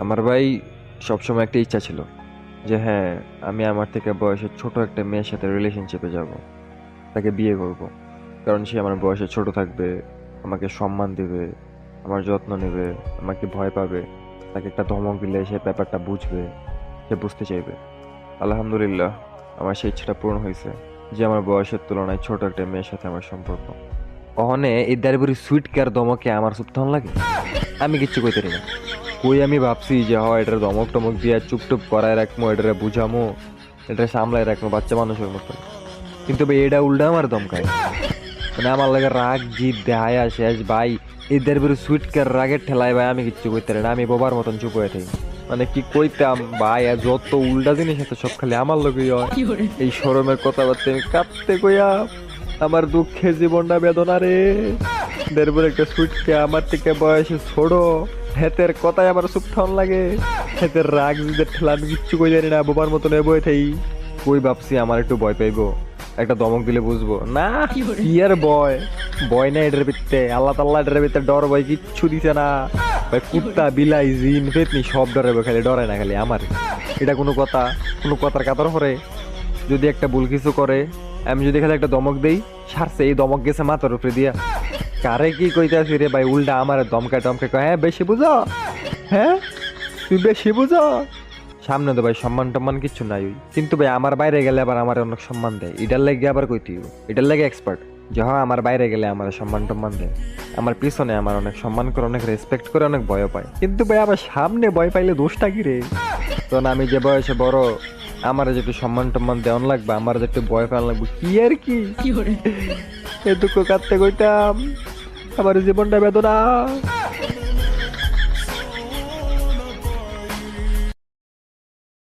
আমার ভাই সবসময় একটা ইচ্ছা ছিল যে হ্যাঁ, আমি আমার থেকে বয়সে ছোট একটা মেয়ের সাথে রিলেশনশিপে যাব, তাকে বিয়ে করব। কারণ সে আমার বয়সে ছোট থাকবে, আমাকে সম্মান দিবে, আমার যত্ন নেবে, আমাকে ভয় পাবে। তাকে একটা ধমক দিলে সে ব্যাপারটা বুঝবে, সে বুঝতে চাইবে। আলহামদুলিল্লাহ, আমার সেই ইচ্ছাটা পূরণ হয়েছে যে আমার বয়সের তুলনায় ছোট একটা মেয়ের সাথে আমার সম্পর্ক। অহনে এই দাঁড়িয়ে সুইট কেয়ার দমকে আমার চুপ তখন লাগে, আমি কিচ্ছু কইতে পারি না। কই আমি ভাবছি যে হয় এটার ধমক টমক দিয়া চুপটুপ করায় রাখবো, এটারে বুঝামো, এটা সামলায় রাখবো বাচ্চা মানুষের মতো। কিন্তু ভাই এটা উল্টা আমার দমকায়, মানে আমার লাগে রাগ জিদ দেহায় শেষ ভাই। এদের বেরো সুইট কার রাগের ঠেলায় ভাই আমি কিচ্ছু কইতে পারি না, আমি বোবার মতন চুপ হয়ে থাকি। মানে কি কইতাম ভাই, আর যত উল্টা জিনিস আছে সব খালি আমার লোকই হয়। এই শরমের কথাবার্তা আমি কাঁদতে কইয়া আমার দুঃখে জীবনটা বেদনা রে। দেড় একটা সুইটকে আমার থেকে বয়সে ছোট, হেতের কথায় আমার চুপ ঠান লাগে। হেতের রাগ জিদের ঠেলা আমি কিচ্ছু কই জানি না, বোবার মতন বয়ে থাই। কই ভাবছি আমার একটু ভয় পাইবো, একটা ধমক দিলে বুঝবো না। কি আর ভয়, ভয় না এটার ভিত্তে, আল্লাহ তাল্লাহ এটার ভিত্তে ডর ভয় কিচ্ছু দিছে না ভাই। কুত্তা বিলাই জিন ফেতনি সব ডরে, খালি ডরে না খালি আমার। এটা কোনো কথা, কোনো কথার কাতর করে? যদি একটা ভুল কিছু করে, আমি যদি খালি একটা ধমক দেই, সারছে এই ধমক গেছে মাথার উপরে দিয়া। কারে কি কইতে আসি রে ভাই, উল্টা আমার দমকায় টমকায় কয় হ্যাঁ বেশি বুঝো, হ্যাঁ তুই বেশি বুঝো। সামনে তো ভাই সম্মান টম্মান কিচ্ছু নাই ওই, কিন্তু ভাই আমার বাইরে গেলে আবার আমার অনেক সম্মান দেয়। এটার লাগে আবার কইতি, এটার লাগে এক্সপার্ট যে হ্যাঁ আমার বাইরে গেলে আমার সম্মান টম্মান দেয়, আমার পিছনে আমার অনেক সম্মান করে, অনেক রেসপেক্ট করে, অনেক ভয় পায়। কিন্তু ভাই আবার সামনে ভয় পাইলে দোষটা কি রে? তখন আমি যে বয়সে বড়, আমার যে একটু সম্মান টম্মান দেওয়ান লাগবে, আমার যে একটু ভয় পাওয়ান লাগবে, কি আর কি এ দুঃখ কাঁদতে কইতাম আমার জীবনটা বেদনা।